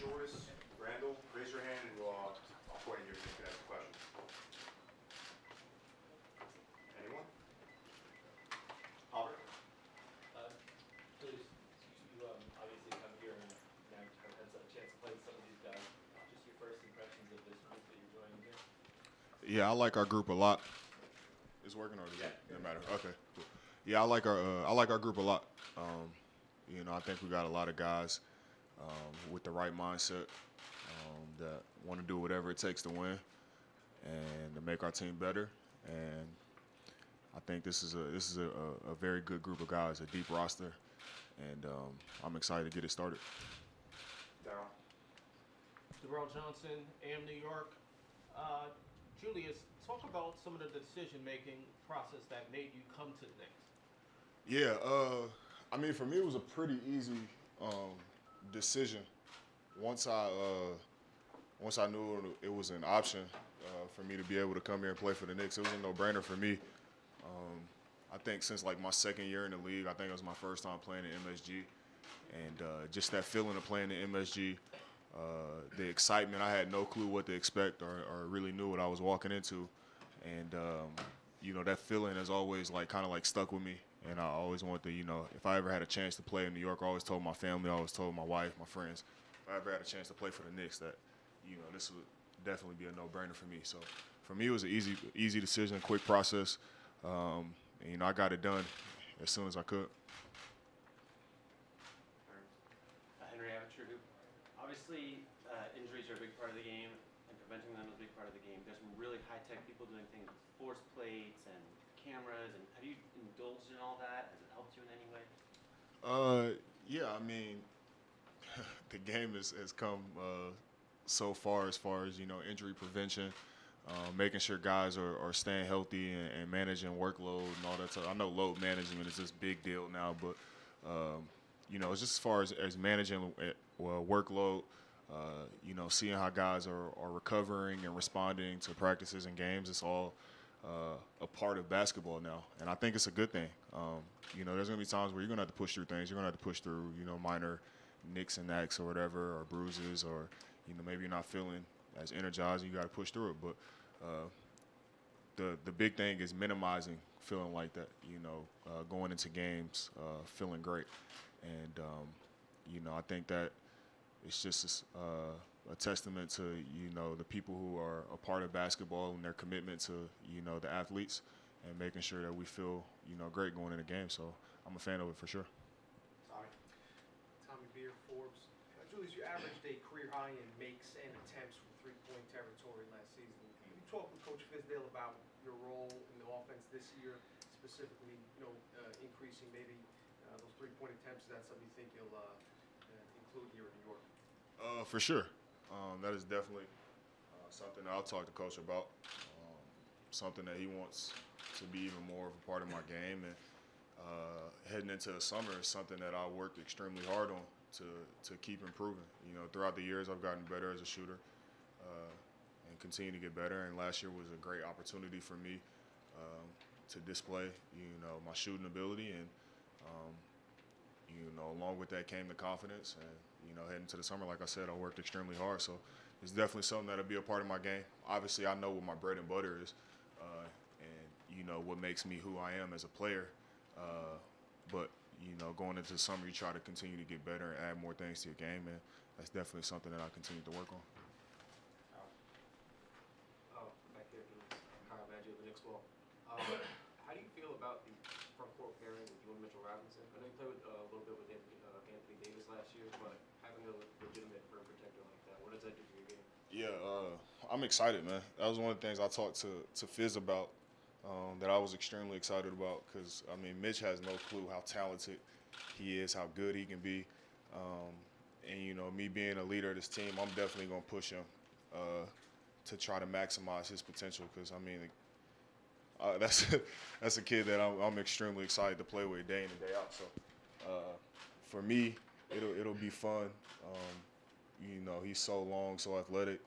Julius, Randle, raise your hand and I'll point you if you can ask a question. Anyone? Albert? Julius, you obviously come here and now have had a chance to play with some of these guys. Just your first impressions of this group that you're joining here? Yeah, I like our group a lot. It's working or does it? Doesn't matter. Okay, cool. Yeah, I like our group a lot. I think we got a lot of guys with the right mindset that want to do whatever it takes to win and to make our team better. And I think this is a very good group of guys, a deep roster, and I'm excited to get it started. Daryl? Lebron Johnson, New York. Julius, talk about some of the decision-making process that made you come to the Knicks. Yeah, for me, it was a pretty easy decision. Once I knew it was an option for me to be able to come here and play for the Knicks, it was a no-brainer for me. I think since like my second year in the league, I think it was my first time playing in MSG, and just that feeling of playing in MSG, the excitement, I had no clue what to expect or really knew what I was walking into, and that feeling has always kind of stuck with me. And I always wanted to, if I ever had a chance to play in New York, I always told my family, I always told my wife, my friends, if I ever had a chance to play for the Knicks, that, this would definitely be a no-brainer for me. So for me, it was an easy decision, quick process. And, I got it done as soon as I could. Henry Avature, obviously injuries are a big part of the game, and preventing them is a big part of the game. There's some really high-tech people doing things with force plates and cameras, and have you indulged in all that? Has it helped you in any way? Yeah, the game has come so far as injury prevention, making sure guys are staying healthy and managing workload and all that stuff. I know load management is this big deal now, but it's just as far as managing workload, seeing how guys are recovering and responding to practices and games. It's all a part of basketball now, and I think it's a good thing. There's going to be times where you're going to have to push through things. You're going to have to push through, minor nicks and knacks or whatever, or bruises, or, maybe you're not feeling as energized and you got to push through it. But the big thing is minimizing feeling like that, going into games feeling great. And, I think that it's just a testament to, the people who are a part of basketball and their commitment to, the athletes and making sure that we feel, great going in the game. So I'm a fan of it for sure. Tommy Beer, Forbes. Julius, you averaged a career high in makes and attempts from three-point territory last season. Can you talk with Coach Fizdale about your role in the offense this year, specifically, increasing maybe those three-point attempts? Is that something you think you'll include here in New York? For sure. That is definitely something that I'll talk to Coach about, something that he wants to be even more of a part of my game. And heading into the summer is something that I worked extremely hard on to keep improving. Throughout the years, I've gotten better as a shooter and continue to get better. And last year was a great opportunity for me to display, my shooting ability. And, along with that came the confidence. And, heading to the summer, like I said, I worked extremely hard. So it's definitely something that'll be a part of my game. Obviously, I know what my bread and butter is and, what makes me who I am as a player. But going into the summer, you try to continue to get better and add more things to your game, and that's definitely something that I continue to work on. Back here, Kyle Badger of the Knicks ball. How do you feel about the front court pairing with you and Mitchell Robinson? I know you played a little bit with Anthony Davis last year, but having a legitimate rim protector like that, what does that do for your game? Yeah, I'm excited, man. That was one of the things I talked to Fizz about. That I was extremely excited about because, Mitch has no clue how talented he is, how good he can be. And, me being a leader of this team, I'm definitely going to push him to try to maximize his potential because, that's a kid that I'm extremely excited to play with day in and day out. So for me, it'll be fun. He's so long, so athletic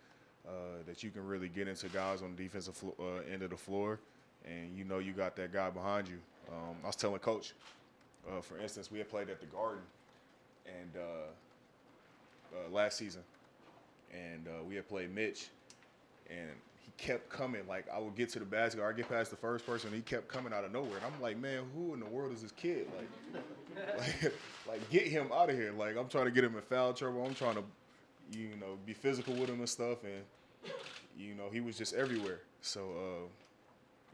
that you can really get into guys on the defensive end of the floor. And you got that guy behind you. I was telling Coach, for instance, we had played at the Garden, and last season, and we had played Mitch, and he kept coming. Like, I would get to the basket, or I get past the first person, and he kept coming out of nowhere. And I'm like, man, who in the world is this kid? Like get him out of here. Like, I'm trying to get him in foul trouble. I'm trying to, be physical with him and stuff. And, he was just everywhere. So,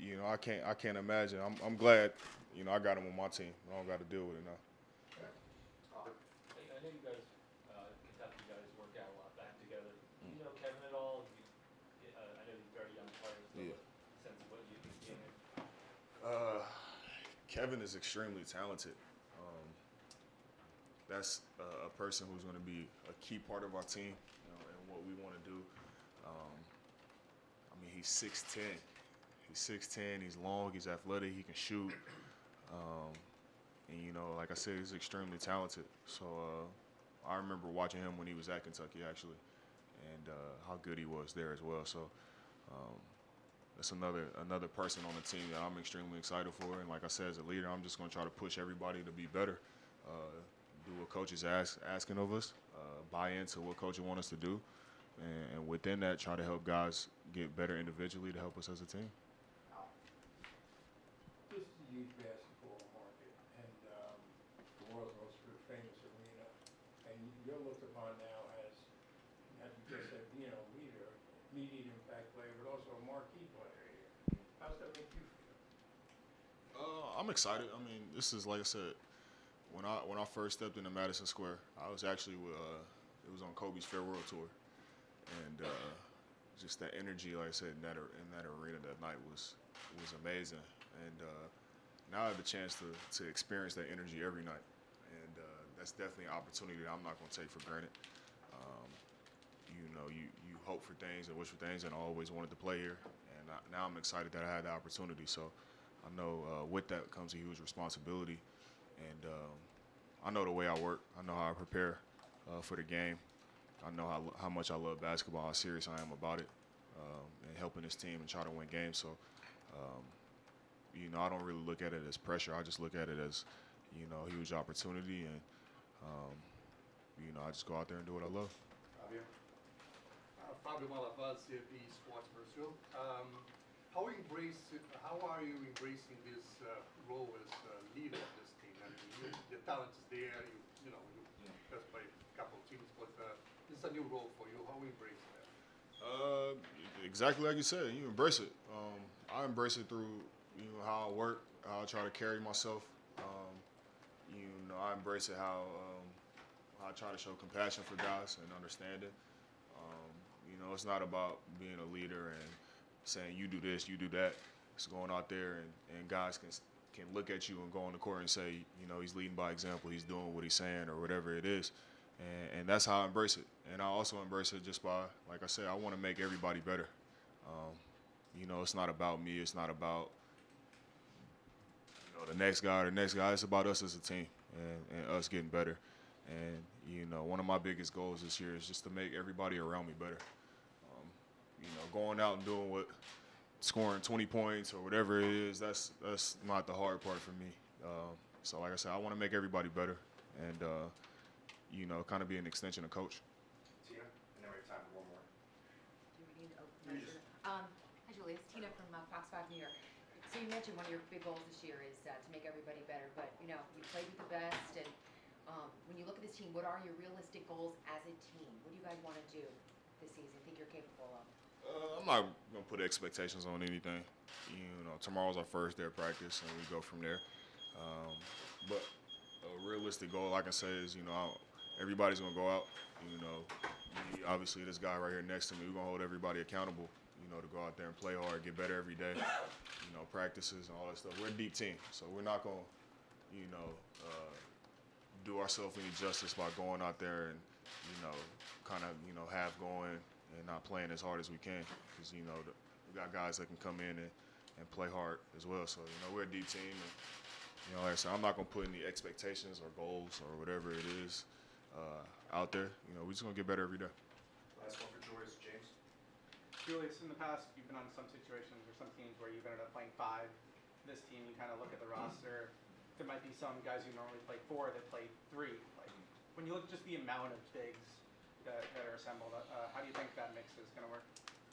I can't imagine. I'm glad, I got him on my team. I don't got to deal with it now. I know you guys, Kentucky guys work out a lot back together. Do you know Kevin at all? I know he's very young player, so Yeah. a sense of what you think he is. Kevin is extremely talented. That's a person who's going to be a key part of our team, and what we want to do. He's 6'10". He's 6'10". He's long. He's athletic. He can shoot. And like I said, he's extremely talented. So I remember watching him when he was at Kentucky, actually, and how good he was there as well. So that's another person on the team that I'm extremely excited for. And like I said, as a leader, I'm just going to try to push everybody to be better. Do what coach is asking of us, buy into what coach wants us to do, and within that, try to help guys get better individually to help us as a team. This is a huge basketball market, and the world's most famous arena, and you're looked upon now as you just said, leader, immediate impact player, but also a marquee player here. How's that make you feel? I'm excited. This is, like I said, when I first stepped into Madison Square, I was actually it was on Kobe's farewell tour, and just that energy, like I said, in that arena that night was amazing. And now I have the chance to experience that energy every night, and that's definitely an opportunity that I'm not going to take for granted. You hope for things and wish for things, and I always wanted to play here, and now I'm excited that I had the opportunity. So I know with that comes a huge responsibility. And I know the way I work. I know how I prepare for the game. I know how much I love basketball, how serious I am about it, and helping this team and try to win games. So, I don't really look at it as pressure. I just look at it as, a huge opportunity. And, I just go out there and do what I love. Javier? Probably one of us, the sports person. How are you embracing this role as leader of this team? The talent is there. You just played a couple of teams, but it's a new role for you. How are you embracing that? Exactly like you said. You embrace it. I embrace it through how I work, how I try to carry myself. I embrace it how I try to show compassion for guys and understanding. It's not about being a leader and saying you do this, you do that. It's going out there and guys can look at you and go on the court and say, he's leading by example. He's doing what he's saying or whatever it is. And that's how I embrace it. And I also embrace it just by, like I said, I want to make everybody better. It's not about me. It's not about, the next guy or the next guy. It's about us as a team and us getting better. And, one of my biggest goals this year is just to make everybody around me better. Going out and doing scoring 20 points or whatever it is, that's not the hard part for me. So like I said, I want to make everybody better and, kind of be an extension of coach. Tina, and then we have time for one more. Do we need to open that? Hi, Julius. Tina from Fox 5 New York. So you mentioned one of your big goals this year is to make everybody better, but, you played with the best, and when you look at this team, what are your realistic goals as a team? What do you guys want to do this season, think you're capable of? I'm not going to put expectations on anything. Tomorrow's our first day of practice, and we go from there. But a realistic goal, I can say, is, everybody's going to go out. Me, obviously, this guy right here next to me, we're going to hold everybody accountable, to go out there and play hard, get better every day, practices and all that stuff. We're a deep team, so we're not going to, do ourselves any justice by going out there and, kind of, half going and not playing as hard as we can, because we got guys that can come in and play hard as well. So we're a deep team, and like I said, I'm not gonna put any expectations or goals or whatever it is out there. We're just gonna get better every day. Last one for Julius. James? Julius, in the past, you've been on some situations or some teams where you've ended up playing 5. This team, you kind of look at the roster. There might be some guys who normally play 4 that play 3. Like, when you look at just the amount of bigs that are assembled. How do you think that mix is going to work?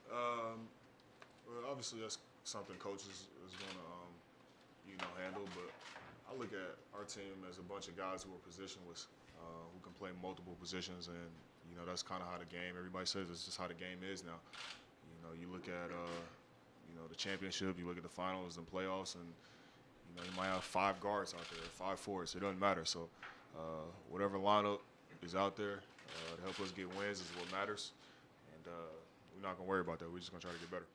Well, obviously that's something coaches is going to handle. But I look at our team as a bunch of guys who are positionless, who can play multiple positions, and that's kind of how the game. Everybody says it's just how the game is now. You look at the championship, you look at the finals and playoffs, and you might have 5 guards out there, 5 forwards. It doesn't matter. So whatever lineup is out there to help us get wins is what matters, and we're not gonna worry about that. We're just gonna try to get better.